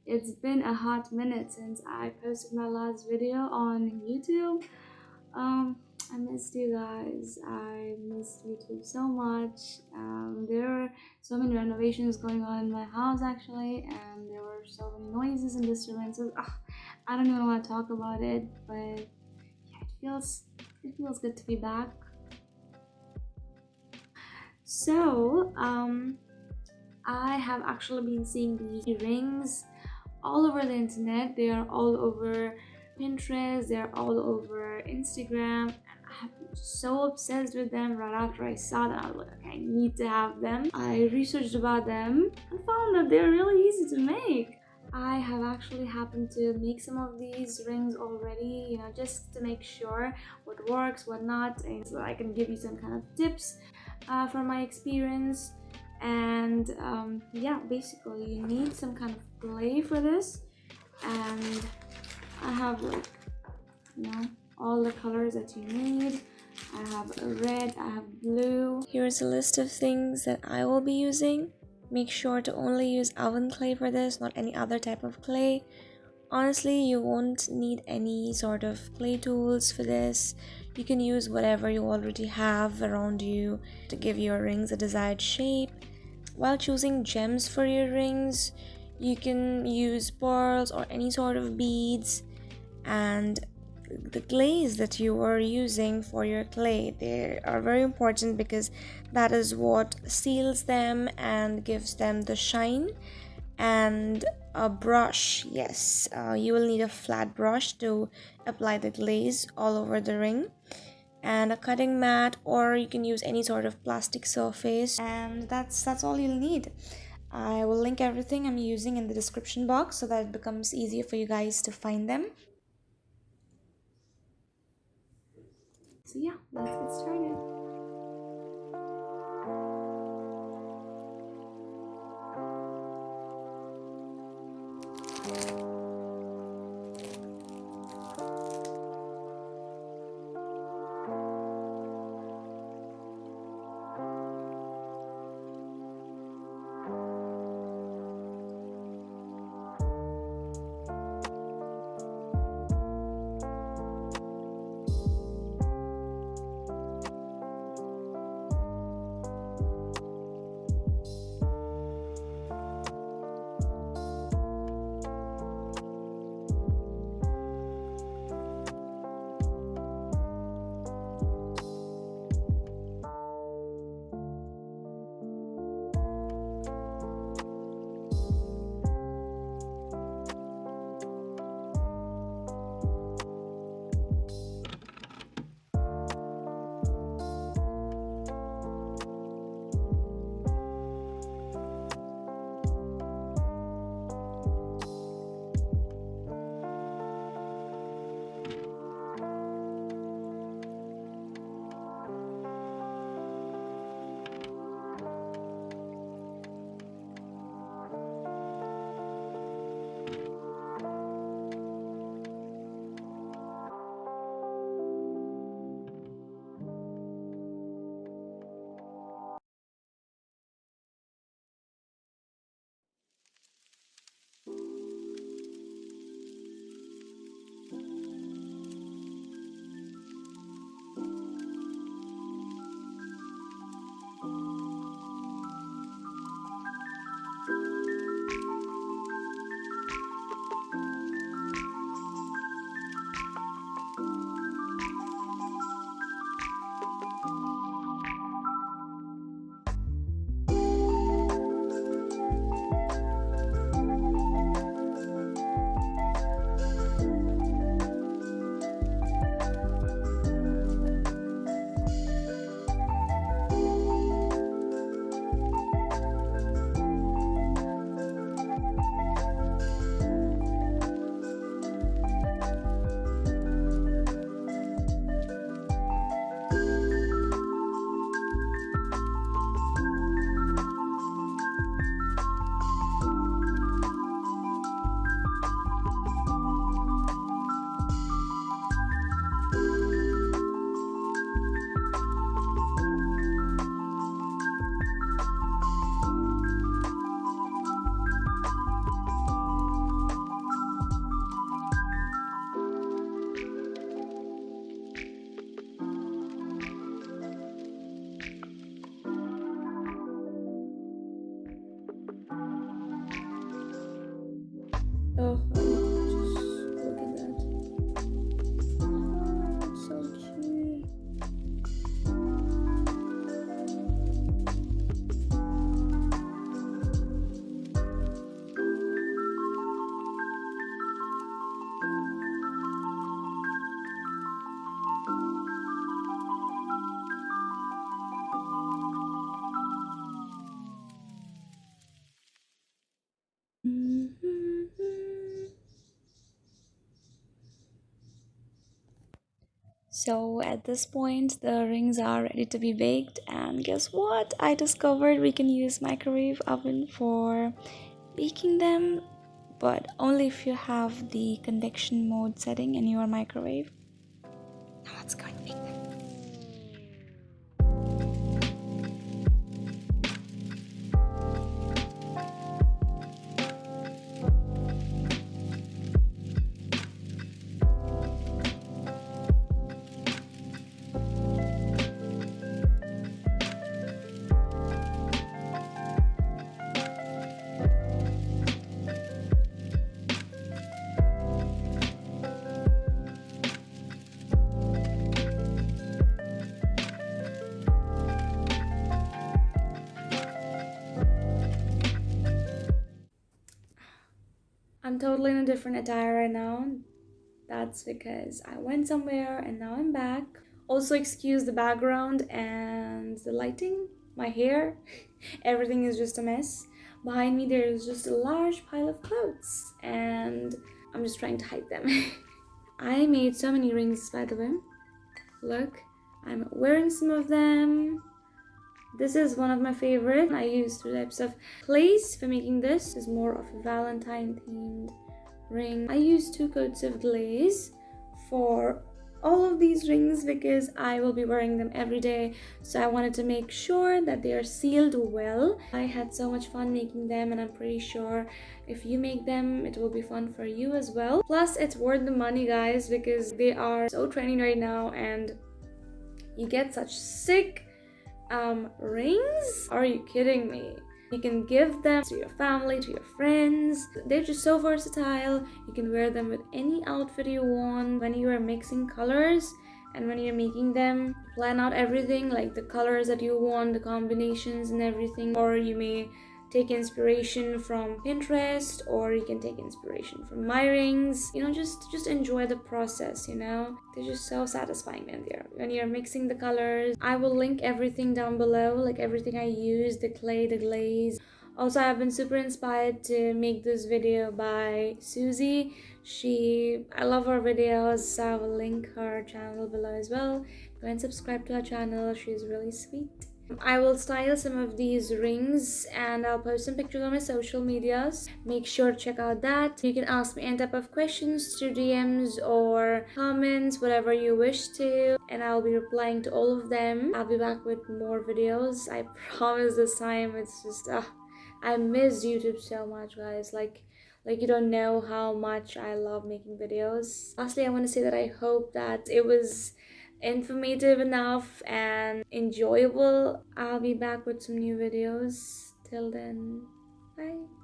It's been a hot minute since I posted my last video on YouTube. Um, I missed you guys. I missed YouTube so much. There were so many renovations going on in my house actually, and there were so many noises and disturbances. Ugh, I don't even want to talk about it, but yeah, it feels good to be back. So, I have actually been seeing these rings all over the internet. They are all over Pinterest, they're all over Instagram, and I have been so obsessed with them. Right after I saw them, I was like, okay, I need to have them. I researched about them and found that they're really easy to make. I have actually happened to make some of these rings already, just to make sure what works, what not, and so I can give you some kind of tips from my experience. And yeah, basically you need some kind of clay for this, and I have like all the colors that you need. I have red, I have blue. Here's a list of things that I will be using. Make sure to only use oven clay for this, not any other type of clay. Honestly, you won't need any sort of clay tools for this. You can use whatever you already have around you to give your rings a desired shape. While choosing gems for your rings, you can use pearls or any sort of beads, and the glaze that you are using for your clay, they are very important because that is what seals them and gives them the shine. And a brush, yes, you will need a flat brush to apply the glaze all over the ring, and a cutting mat, or you can use any sort of plastic surface, and that's all you'll need. I will link everything I'm using in the description box so that it becomes easier for you guys to find them. So yeah, let's get started. So at this point, the rings are ready to be baked, and guess what? I discovered we can use microwave oven for baking them, but only if you have the convection mode setting in your microwave. Now let's go and bake them. I'm totally in a different attire right now. That's because I went somewhere and now I'm back. Also, excuse the background and the lighting, my hair, everything is just a mess. Behind me, there is just a large pile of clothes, and I'm just trying to hide them. I made so many rings, by the way. Look, I'm wearing some of them. This is one of my favorite. I use two types of glaze for making this. This is more of a Valentine themed ring. I use 2 coats of glaze for all of these rings because I will be wearing them every day, so I wanted to make sure that they are sealed well. I had so much fun making them, and I'm pretty sure if you make them it will be fun for you as well. Plus it's worth the money, guys, because they are so trendy right now and you get such sick rings. Are you kidding me? You can give them to your family, to your friends. They're just so versatile. You can wear them with any outfit you want. When you are mixing colors and when you're making them, plan out everything, like the colors that you want, the combinations and everything. Or you may take inspiration from Pinterest, or you can take inspiration from my rings. Just enjoy the process. They're just so satisfying when you're mixing the colors. I will link everything down below, like everything I use, the clay, the glaze. Also, I've been super inspired to make this video by Susie. I love her videos, so I will link her channel below as well. Go and subscribe to her channel. She's really sweet. I will style some of these rings and I'll post some pictures on my social medias. Make sure to check out that. You can ask me any type of questions through DMs or comments, whatever you wish to, and I'll be replying to all of them. I'll be back with more videos. I promise this time. It's just I miss YouTube so much, guys. Like you don't know how much I love making videos. Lastly, I want to say that I hope that it was informative enough and enjoyable. I'll be back with some new videos. Till then, bye.